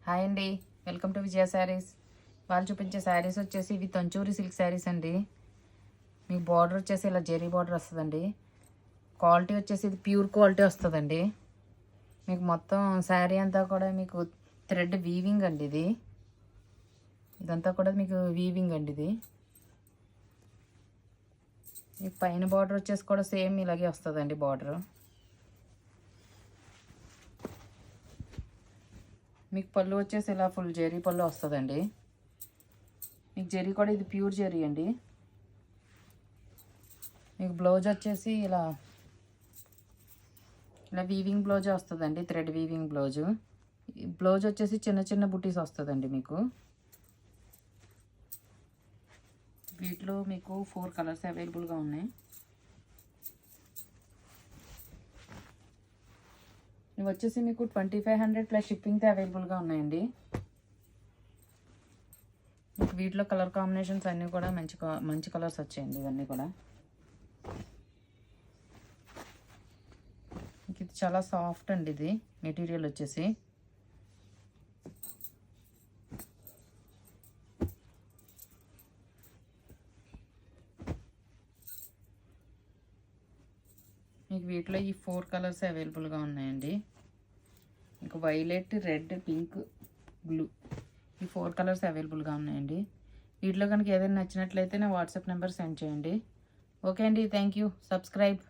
Hi అండి, welcome to విజయ శారీస్. వాళ్ళు చూపించే శారీస్ వచ్చేసి ఇవి తంచూరి సిల్క్ శారీస్ అండి. మీకు బార్డర్ వచ్చేసి ఇలా జెరీ బార్డర్ వస్తుందండి. క్వాలిటీ వచ్చేసి ఇది ప్యూర్ క్వాలిటీ వస్తుందండి. మీకు మొత్తం శారీ అంతా కూడా మీకు థ్రెడ్ వీవింగ్ అండి. ఇదంతా కూడా మీకు వీవింగ్ అండి. ఈ పైన బార్డర్ వచ్చేసి కూడా సేమ్ ఇలాగే వస్తుందండి బార్డర్. మీకు పళ్ళు వచ్చేసి ఇలా ఫుల్ జెరీ పళ్ళు వస్తుందండి. మీకు జెరీ కూడా ఇది ప్యూర్ జెరీ అండి. మీకు బ్లౌజ్ వచ్చేసి ఇలా వీవింగ్ బ్లౌజ్ వస్తుందండి, థ్రెడ్ వీవింగ్ బ్లౌజు. బ్లౌజ్ వచ్చేసి చిన్న చిన్న బుటీస్ వస్తుందండి. మీకు వీటిలో మీకు 4 కలర్స్ అవైలబుల్గా ఉన్నాయి. ఇవి వచ్చేసి మీకు 2500 ప్లస్ షిప్పింగ్తో అవైలబుల్గా ఉన్నాయండి. మీకు వీటిలో కలర్ కాంబినేషన్స్ అన్నీ కూడా మంచి కలర్స్ వచ్చాయండి. ఇవన్నీ కూడా ఇది చాలా సాఫ్ట్ అండి. ఇది మెటీరియల్ వచ్చేసి మీకు వీటిలో ఈ 4 కలర్స్ అవైలబుల్గా ఉన్నాయండి. మీకు వైలెట్, రెడ్, పింక్, బ్లూ ఈ 4 కలర్స్ అవైలబుల్గా ఉన్నాయండి. వీటిలో కనుక ఏదైనా నచ్చినట్లయితే నా వాట్సాప్ నెంబర్ సెండ్ చేయండి. ఓకే అండి, థ్యాంక్ యూ. సబ్స్క్రైబ్.